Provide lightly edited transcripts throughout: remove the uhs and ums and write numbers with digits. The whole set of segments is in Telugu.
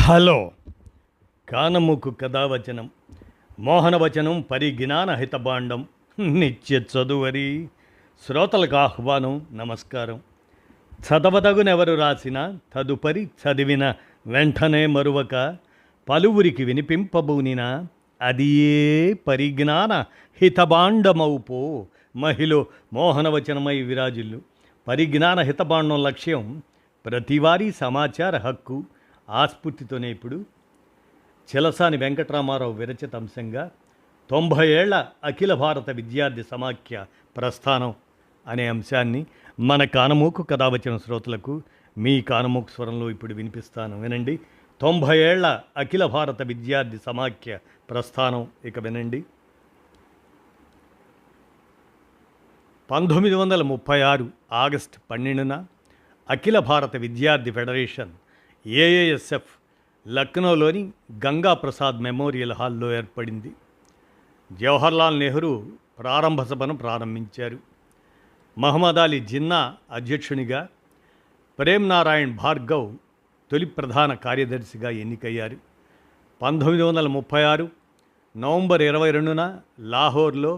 హలో కానముకు కథావచనం మోహనవచనం పరిజ్ఞాన హితబాండం నిత్య చదువరి శ్రోతలకు ఆహ్వానం నమస్కారం. చదవదగునెవరు రాసిన తదుపరి చదివిన వెంటనే మరువక పలువురికి వినిపింపబూనిన అది ఏ పరిజ్ఞాన హితబాండమౌపో మహిళ మోహనవచనమై విరాజిల్లు. పరిజ్ఞాన హితబాండం లక్ష్యం ప్రతివారీ సమాచార హక్కు. ఆస్ఫూర్తితోనే ఇప్పుడు చెలసాని వెంకటరామారావు విరచిత అంశంగా 90 ఏళ్ల అఖిల భారత విద్యార్థి సమాఖ్య ప్రస్థానం అనే అంశాన్ని మన కానమూకు కథావచన శ్రోతలకు మీ కానమూకు స్వరంలో ఇప్పుడు వినిపిస్తాను, వినండి. 90 ఏళ్ల అఖిల భారత విద్యార్థి సమాఖ్య ప్రస్థానం ఇక వినండి. 1936 August 12న Akhila Bharata Vidyarthi federation AASF లక్నోలోని గంగా ప్రసాద్ మెమోరియల్ హాల్లో ఏర్పడింది. జవహర్లాల్ నెహ్రూ ప్రారంభ సభను ప్రారంభించారు. మహమ్మద్ అలీ జిన్నా అధ్యక్షునిగా, ప్రేమ్ నారాయణ్ భార్గవ్ తొలి ప్రధాన కార్యదర్శిగా ఎన్నికయ్యారు. 1936 నవంబర్ 22న లాహోర్లో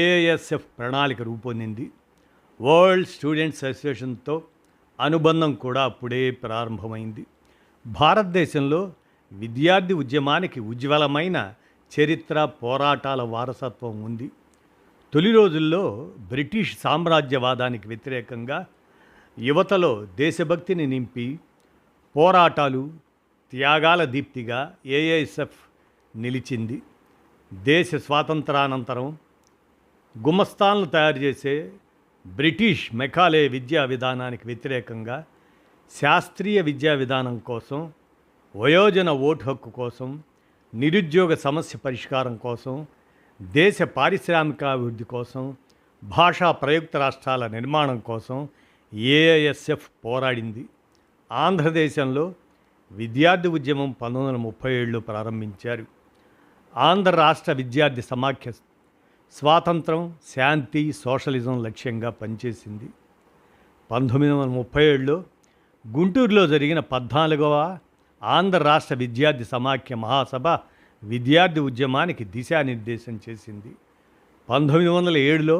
ఏఏఎస్ఎఫ్ ప్రణాళిక రూపొందింది. వరల్డ్ స్టూడెంట్స్ అసోసియేషన్తో అనుబంధం కూడా అప్పుడే ప్రారంభమైంది. భారతదేశంలో విద్యార్థి ఉద్యమానికి ఉజ్వలమైన చరిత్ర, పోరాటాల వారసత్వం ఉంది. తొలి రోజుల్లో బ్రిటిష్ సామ్రాజ్యవాదానికి వ్యతిరేకంగా యువతలో దేశభక్తిని నింపి పోరాటాలు, త్యాగాల దీప్తిగా ఏఐఎస్ఎఫ్ నిలిచింది. దేశ స్వాతంత్రానంతరం గుమస్తాన్లు తయారు చేసే బ్రిటిష్ మెకాలే విద్యా విధానానికి వ్యతిరేకంగా శాస్త్రీయ విద్యా విధానం కోసం, వయోజన ఓటు హక్కు కోసం, నిరుద్యోగ సమస్య పరిష్కారం కోసం, దేశ పారిశ్రామికాభివృద్ధి కోసం, భాషా ప్రయుక్త రాష్ట్రాల నిర్మాణం కోసం ఏఐఎస్ఎఫ్ పోరాడింది. ఆంధ్రదేశంలో విద్యార్థి ఉద్యమం 1937లో ప్రారంభించారు. ఆంధ్ర రాష్ట్ర విద్యార్థి సమాఖ్య స్వాతంత్రం, శాంతి, సోషలిజం లక్ష్యంగా పనిచేసింది. 1937లో గుంటూరులో జరిగిన 14వ ఆంధ్ర రాష్ట్ర విద్యార్థి సమాఖ్య మహాసభ విద్యార్థి ఉద్యమానికి దిశానిర్దేశం చేసింది. 1907లో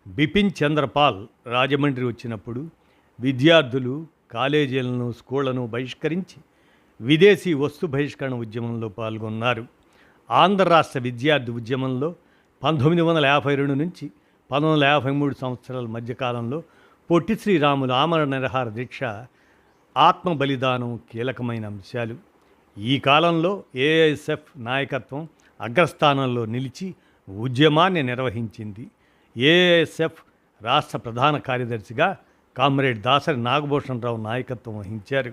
బిపిన్ చంద్రపాల్ రాజమండ్రి వచ్చినప్పుడు విద్యార్థులు కాలేజీలను, స్కూళ్లను బహిష్కరించి విదేశీ వస్తు బహిష్కరణ ఉద్యమంలో పాల్గొన్నారు. ఆంధ్ర రాష్ట్ర విద్యార్థి ఉద్యమంలో 1952 నుంచి 1953 సంవత్సరాల మధ్యకాలంలో పొట్టి శ్రీరాములు ఆమరణ నిరాహార దీక్ష, ఆత్మ బలిదానం కీలకమైన అంశాలు. ఈ కాలంలో ఏఐఎస్ఎఫ్ నాయకత్వం అగ్రస్థానంలో నిలిచి ఉద్యమాన్ని నిర్వహించింది. ఏఐఎస్ఎఫ్ రాష్ట్ర ప్రధాన కార్యదర్శిగా కామ్రేడ్ దాసరి నాగభూషణ్ రావు నాయకత్వం వహించారు.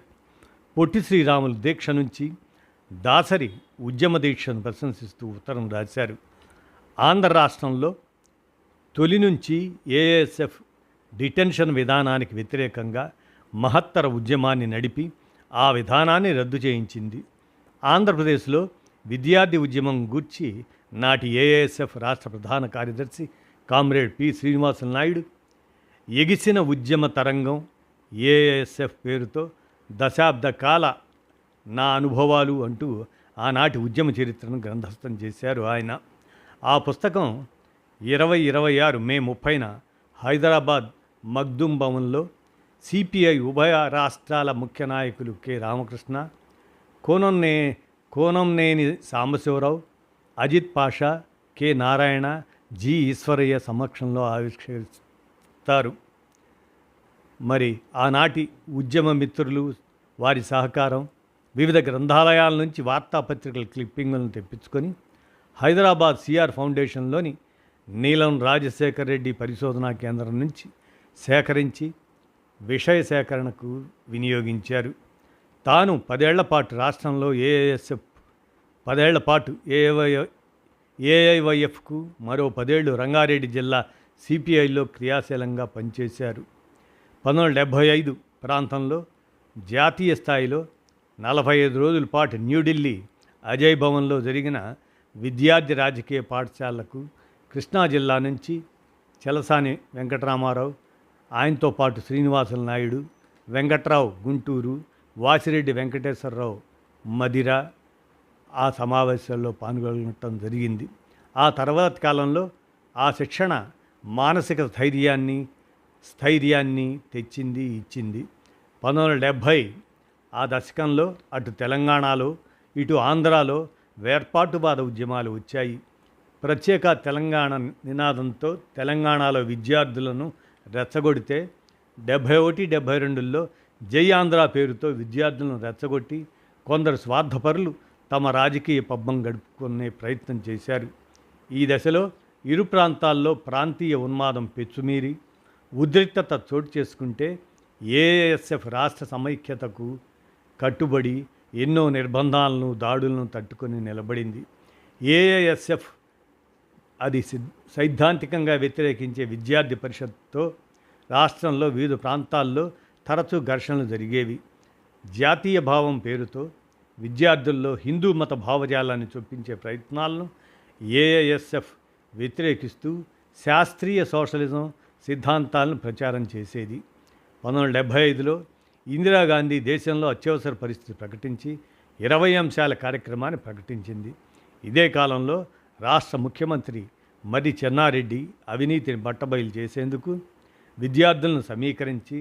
పొట్టి శ్రీరాములు దీక్ష నుంచి దాసరి ఉద్యమ దీక్షను ప్రశంసిస్తూ ఉత్తరం రాశారు. ఆంధ్ర రాష్ట్రంలో తొలి నుంచి ఏఐఎస్ఎఫ్ డిటెన్షన్ విధానానికి వ్యతిరేకంగా మహత్తర ఉద్యమాన్ని నడిపి ఆ విధానాన్ని రద్దు చేయించింది. ఆంధ్రప్రదేశ్లో విద్యార్థి ఉద్యమం గూర్చి నాటి ఏఐఎస్ఎఫ్ రాష్ట్ర ప్రధాన కార్యదర్శి కామ్రేడ్ పి శ్రీనివాస నాయుడు ఎగిసిన ఉద్యమ తరంగం ఏఐఎస్ఎఫ్ పేరుతో దశాబ్ద కాల నా అనుభవాలు అంటూ ఆనాటి ఉద్యమ చరిత్రను గ్రంథస్థం చేశారు ఆయన. ఆ పుస్తకం 2026 మే 30న హైదరాబాద్ మగ్దుం భవన్లో సిపిఐ ఉభయ రాష్ట్రాల ముఖ్య నాయకులు K Ramakrishna, Kunamneni Sambasiva Rao, Ajith Pasha, K Narayana, G Eswaraiah సమక్షంలో ఆవిష్కరిస్తారు. మరి ఆనాటి ఉద్యమ మిత్రులు, వారి సహకారం, వివిధ గ్రంథాలయాల నుంచి వార్తాపత్రికల క్లిప్పింగులను తెప్పించుకొని హైదరాబాద్ సిఆర్ ఫౌండేషన్లోని నీలం రాజశేఖర్ రెడ్డి పరిశోధనా కేంద్రం నుంచి సేకరించి విషయ సేకరణకు వినియోగించారు. తాను 10 ఏళ్ల పాటు రాష్ట్రంలో ఏఐఎస్ఎఫ్, 10 ఏళ్ల పాటు ఏఐవైఎఫ్కు, మరో 10 ఏళ్ళు రంగారెడ్డి జిల్లా సిపిఐలో క్రియాశీలంగా పనిచేశారు. 1975 ప్రాంతంలో జాతీయ స్థాయిలో 45 రోజుల పాటు న్యూఢిల్లీ అజయ్ భవన్లో జరిగిన విద్యార్థి రాజకీయ పాఠశాలకు కృష్ణా జిల్లా నుంచి చెలసాని వెంకటరామారావు, ఆయనతో పాటు శ్రీనివాసుల నాయుడు, వెంకట్రావు గుంటూరు, వాసిరెడ్డి వెంకటేశ్వరరావు మదిర ఆ సమావేశాల్లో పాల్గొనటం జరిగింది. ఆ తర్వాత కాలంలో ఆ శిక్షణ మానసిక స్థైర్యాన్ని తెచ్చింది, ఇచ్చింది. 1970 ఆ దశకంలో అటు తెలంగాణలో ఇటు ఆంధ్రాలో వేర్పాటువాద ఉద్యమాలు వచ్చాయి. ప్రత్యేక తెలంగాణ నినాదంతో తెలంగాణలో విద్యార్థులను రెచ్చగొడితే 71, 72లో జై ఆంధ్ర పేరుతో విద్యార్థులను రెచ్చగొట్టి కొందరు స్వార్థపరులు తమ రాజకీయ పబ్బం గడుపుకునే ప్రయత్నం చేశారు. ఈ దశలో ఇరు ప్రాంతాల్లో ప్రాంతీయ ఉన్మాదం పెచ్చుమీరి ఉద్రిక్తత చోటు చేసుకుంటే ఏఐఎస్ఎఫ్ రాష్ట్ర సమైక్యతకు కట్టుబడి ఎన్నో నిర్బంధాలను దాడులను తట్టుకొని నిలబడింది. ఏఐఎస్ఎఫ్ అది సైద్ధాంతికంగా వ్యతిరేకించే విద్యార్థి పరిషత్తో రాష్ట్రంలో వివిధ ప్రాంతాల్లో తరచూ ఘర్షణలు జరిగేవి. జాతీయ భావం పేరుతో విద్యార్థుల్లో హిందూ మత భావజాలాన్ని చొప్పించే ప్రయత్నాలను ఏఐఎస్ఎఫ్ వ్యతిరేకిస్తూ శాస్త్రీయ సోషలిజం సిద్ధాంతాలను ప్రచారం చేసేది. 1975లో ఇందిరాగాంధీ దేశంలో అత్యవసర పరిస్థితి ప్రకటించి 20 అంశాల కార్యక్రమాన్ని ప్రకటించింది. ఇదే కాలంలో రాష్ట్ర ముఖ్యమంత్రి మర్రి చెన్నారెడ్డి అవినీతిని బట్టబయలు చేసేందుకు విద్యార్థులను సమీకరించి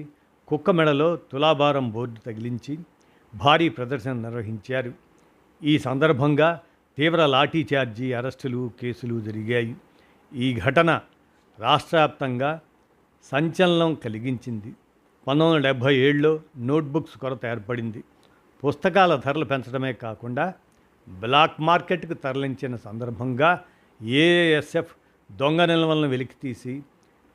కుక్కమెడలో తులాభారం బోర్డు తగిలించి భారీ ప్రదర్శన నిర్వహించారు. ఈ సందర్భంగా తీవ్ర లాఠీచార్జీ, అరెస్టులు, కేసులు జరిగాయి. ఈ ఘటన రాష్ట్రవ్యాప్తంగా సంచలనం కలిగించింది. 1977లో నోట్బుక్స్ కొరత ఏర్పడింది. పుస్తకాల ధరలు పెంచడమే కాకుండా బ్లాక్ మార్కెట్కు తరలించిన సందర్భంగా ఏఐఎస్ఎఫ్ దొంగ నిల్వలను వెలికితీసి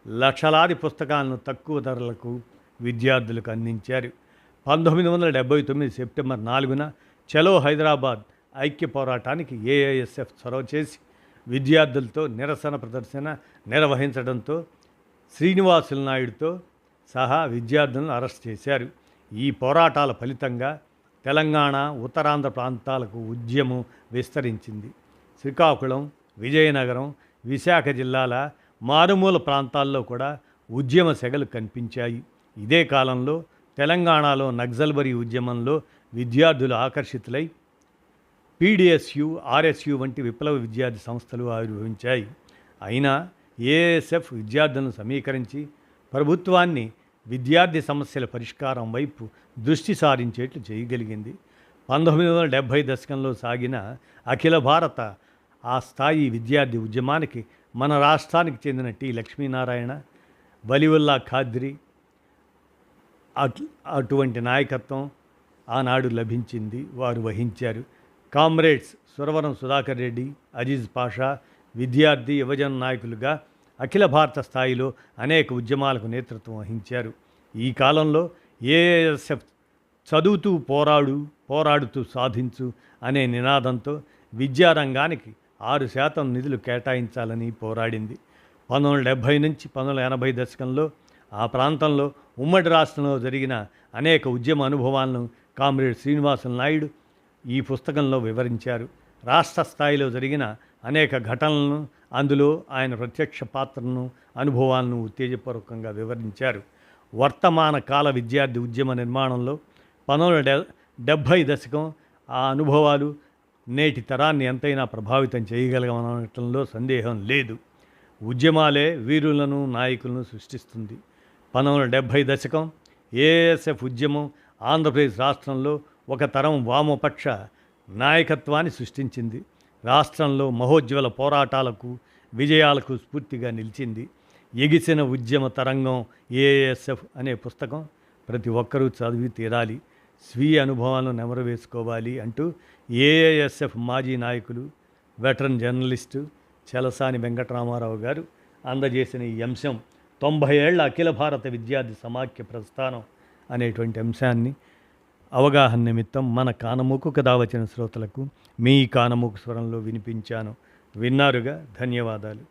లక్షలాది పుస్తకాలను తక్కువ ధరలకు విద్యార్థులకు అందించారు. 1979 సెప్టెంబర్ 4న చలో హైదరాబాద్ ఐక్య పోరాటానికి ఏఐఎస్ఎఫ్ చొరవ చేసి విద్యార్థులతో నిరసన ప్రదర్శన నిర్వహించడంతో శ్రీనివాసులు నాయుడుతో సహా విద్యార్థులను అరెస్ట్ చేశారు. ఈ పోరాటాల ఫలితంగా తెలంగాణ, ఉత్తరాంధ్ర ప్రాంతాలకు ఉద్యమం విస్తరించింది. శ్రీకాకుళం, విజయనగరం, విశాఖ జిల్లాల మారుమూల ప్రాంతాల్లో కూడా ఉద్యమ సెగలు కనిపించాయి. ఇదే కాలంలో తెలంగాణలో నక్సల్బరీ ఉద్యమంలో విద్యార్థులు ఆకర్షితులై పీడిఎస్యు, ఆర్ఎస్యు వంటి విప్లవ విద్యార్థి సంస్థలు ఆవిర్భవించాయి. అయినా ఏఎస్ఎఫ్ విద్యార్థులను సమీకరించి ప్రభుత్వాన్ని విద్యార్థి సమస్యల పరిష్కారం వైపు దృష్టి సారించేట్లు చేయగలిగింది. 1970 దశకంలో సాగిన అఖిల భారత ఆ స్థాయి విద్యార్థి ఉద్యమానికి మన రాష్ట్రానికి చెందిన టి లక్ష్మీనారాయణ, వలివుల్లా ఖాద్రి అటువంటి నాయకత్వం ఆనాడు లభించింది, వారు వహించారు. కామ్రేడ్స్ సురవరం సుధాకర్ రెడ్డి, అజీజ్ పాషా విద్యార్థి యువజన నాయకులుగా అఖిల భారత స్థాయిలో అనేక ఉద్యమాలకు నేతృత్వం వహించారు. ఈ కాలంలో ఏఐఎస్ఎఫ్ చదువుతూ పోరాడుతూ సాధించు అనే నినాదంతో విద్యారంగానికి 6% నిధులు కేటాయించాలని పోరాడింది. 1970 నుంచి 1980 దశకంలో ఆ ప్రాంతంలో ఉమ్మడి రాష్ట్రంలో జరిగిన అనేక ఉద్యమ అనుభవాలను కామ్రేడ్ శ్రీనివాసులు నాయుడు ఈ పుస్తకంలో వివరించారు. రాష్ట్ర స్థాయిలో జరిగిన అనేక ఘటనలను, అందులో ఆయన ప్రత్యక్ష పాత్రను, అనుభవాలను ఉత్తేజపూర్వకంగా వివరించారు. వర్తమాన కాల విద్యార్థి ఉద్యమ నిర్మాణంలో 1970 దశకం ఆ అనుభవాలు నేటి తరాన్ని ఎంతైనా ప్రభావితం చేయగలగనటంలో సందేహం లేదు. ఉద్యమాలే వీరులను, నాయకులను సృష్టిస్తుంది. 1970 దశకం ఏఎస్ఎఫ్ ఉద్యమం ఆంధ్రప్రదేశ్ రాష్ట్రంలో ఒక తరం వామపక్ష నాయకత్వాన్ని సృష్టించింది. రాష్ట్రంలో మహోజ్వల పోరాటాలకు, విజయాలకు స్ఫూర్తిగా నిలిచింది. ఎగిసిన ఉద్యమ తరంగం ఏఎస్ఎఫ్ అనే పుస్తకం ప్రతి ఒక్కరూ చదివి తీరాలి, స్వీయ అనుభవాలను నెమరవేసుకోవాలి అంటూ ఏఐఎస్ఎఫ్ మాజీ నాయకులు, వెటరన్ జర్నలిస్టు చలసాని వెంకటరామారావు గారు అందజేసిన ఈ అంశం 90 ఏళ్ల అఖిల భారత విద్యార్థి సమాఖ్య ప్రస్థానం అనేటువంటి అంశాన్ని అవగాహన నిమిత్తం మన కానమూకు కథ వచ్చిన శ్రోతలకు మీ కానమూకు స్వరంలో వినిపించాను. విన్నారుగా, ధన్యవాదాలు.